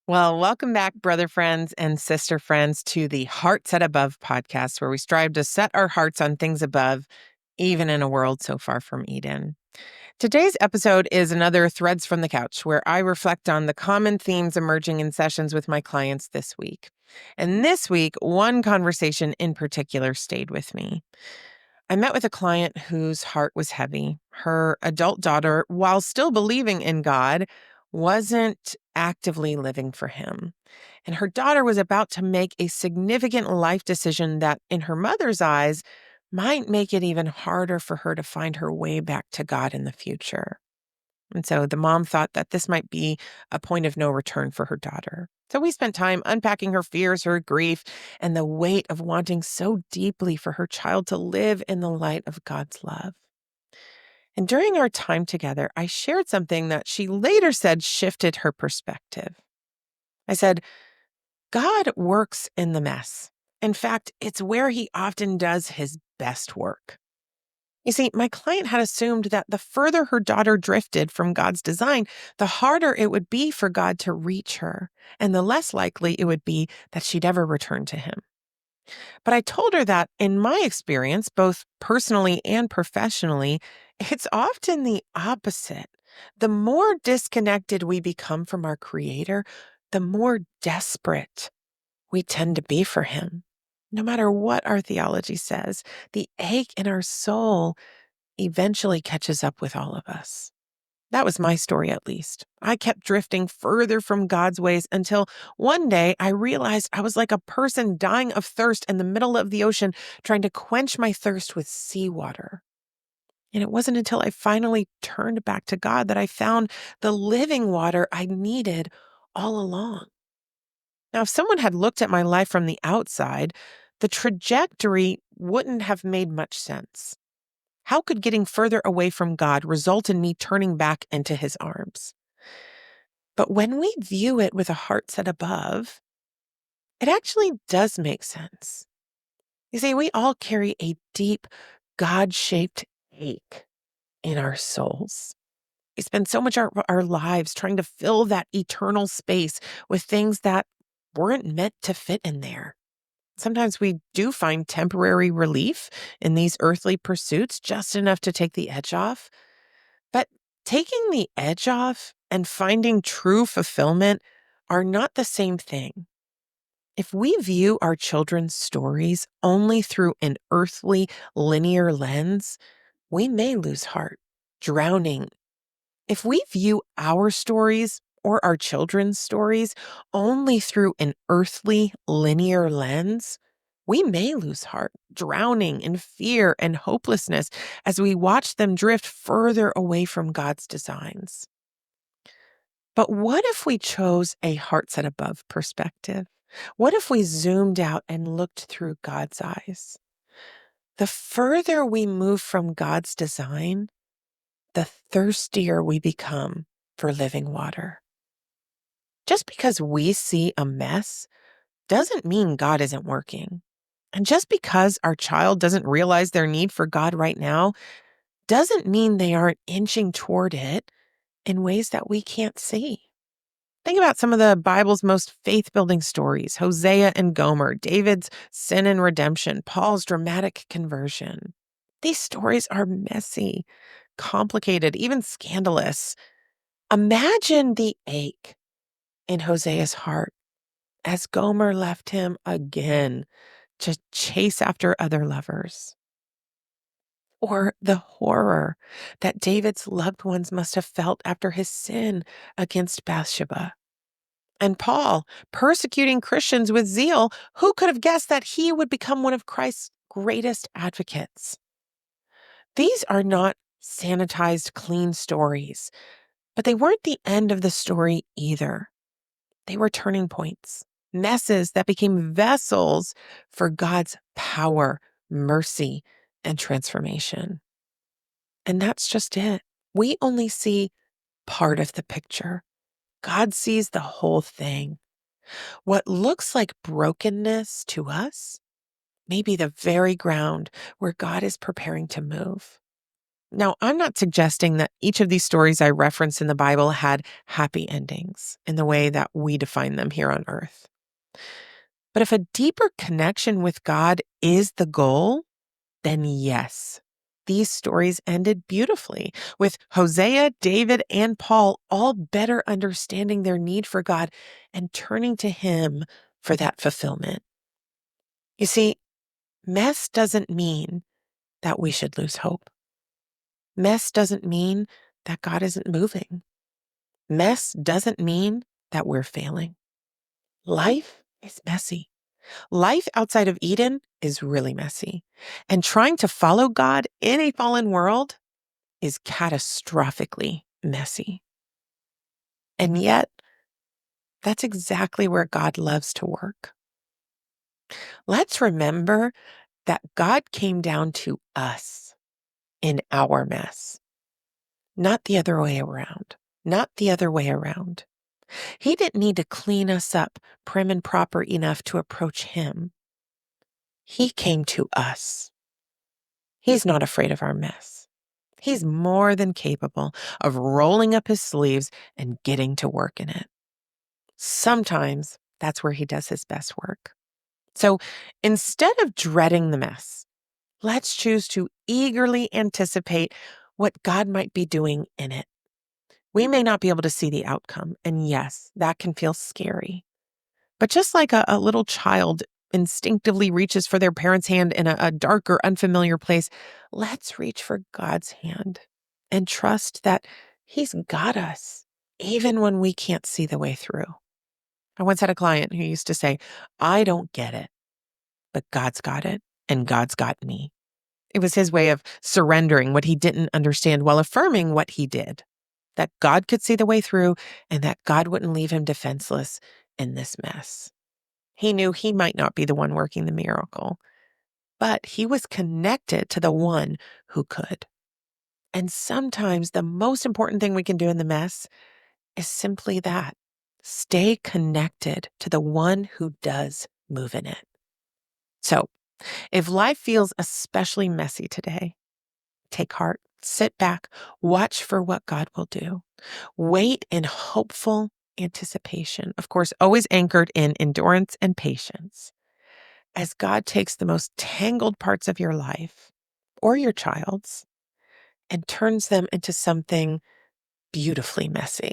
Well, welcome back, brother friends and sister friends, to the Heart Set Above podcast, where we strive to set our hearts on things above, even in a world so far from Eden. Today's episode is another Threads from the Couch, where I reflect on the common themes emerging in sessions with my clients this week. And this week, one conversation in particular stayed with me. I met with a client whose heart was heavy. Her adult daughter, while still believing in God, wasn't actively living for Him. And her daughter was about to make a significant life decision that, in her mother's eyes, might make it even harder for her to find her way back to God in the future. And so the mom thought that this might be a point of no return for her daughter. So we spent time unpacking her fears, her grief, and the weight of wanting so deeply for her child to live in the light of God's love. And during our time together, I shared something that she later said shifted her perspective. I said, God works in the mess. In fact, it's where He often does His best work. You see, my client had assumed that the further her daughter drifted from God's design, the harder it would be for God to reach her, and the less likely it would be that she'd ever return to Him. But I told her that, in my experience, both personally and professionally, it's often the opposite. The more disconnected we become from our Creator, the more desperate we tend to be for Him. No matter what our theology says, the ache in our soul eventually catches up with all of us. That was my story, at least. I kept drifting further from God's ways until one day I realized I was like a person dying of thirst in the middle of the ocean, trying to quench my thirst with seawater. And it wasn't until I finally turned back to God that I found the living water I needed all along. Now, if someone had looked at my life from the outside, the trajectory wouldn't have made much sense. How could getting further away from God result in me turning back into His arms? But when we view it with a heart set above, it actually does make sense. You see, we all carry a deep, God-shaped ache in our souls. We spend so much of our lives trying to fill that eternal space with things that weren't meant to fit in there. Sometimes we do find temporary relief in these earthly pursuits, just enough to take the edge off. But taking the edge off and finding true fulfillment are not the same thing. If we view our children's stories only through an earthly, linear lens, we may lose heart, drowning. If we view our stories or our children's stories only through an earthly, linear lens, we may lose heart, drowning in fear and hopelessness as we watch them drift further away from God's designs. But what if we chose a heart set above perspective? What if we zoomed out and looked through God's eyes? The further we move from God's design, the thirstier we become for living water. Just because we see a mess doesn't mean God isn't working. And just because our child doesn't realize their need for God right now doesn't mean they aren't inching toward it in ways that we can't see. Think about some of the Bible's most faith-building stories: Hosea and Gomer, David's sin and redemption, Paul's dramatic conversion. These stories are messy, complicated, even scandalous. Imagine the ache in Hosea's heart as Gomer left him again to chase after other lovers. Or the horror that David's loved ones must have felt after his sin against Bathsheba. And Paul, persecuting Christians with zeal, who could have guessed that he would become one of Christ's greatest advocates? These are not sanitized, clean stories, but they weren't the end of the story either. They were turning points, messes that became vessels for God's power, mercy, and transformation. And that's just it. We only see part of the picture. God sees the whole thing. What looks like brokenness to us may be the very ground where God is preparing to move. Now, I'm not suggesting that each of these stories I reference in the Bible had happy endings in the way that we define them here on earth. But if a deeper connection with God is the goal, then yes, these stories ended beautifully, with Hosea, David, and Paul all better understanding their need for God and turning to Him for that fulfillment. You see, mess doesn't mean that we should lose hope. Mess doesn't mean that God isn't moving. Mess doesn't mean that we're failing. Life is messy. Life outside of Eden is really messy. And trying to follow God in a fallen world is catastrophically messy. And yet, that's exactly where God loves to work. Let's remember that God came down to us in our mess, not the other way around. Not the other way around. He didn't need to clean us up prim and proper enough to approach Him. He came to us. He's not afraid of our mess. He's more than capable of rolling up His sleeves and getting to work in it. Sometimes that's where He does His best work. So instead of dreading the mess, let's choose to eagerly anticipate what God might be doing in it. We may not be able to see the outcome, and yes, that can feel scary. But just like a little child instinctively reaches for their parent's hand in a dark or unfamiliar place, let's reach for God's hand and trust that He's got us, even when we can't see the way through. I once had a client who used to say, I don't get it, but God's got it, and God's got me. It was his way of surrendering what he didn't understand while affirming what he did, that God could see the way through and that God wouldn't leave him defenseless in this mess. He knew he might not be the one working the miracle, but he was connected to the one who could. And sometimes the most important thing we can do in the mess is simply that. Stay connected to the one who does move in it. So, if life feels especially messy today, take heart, sit back, watch for what God will do. Wait in hopeful anticipation, of course, always anchored in endurance and patience, as God takes the most tangled parts of your life or your child's and turns them into something beautifully messy.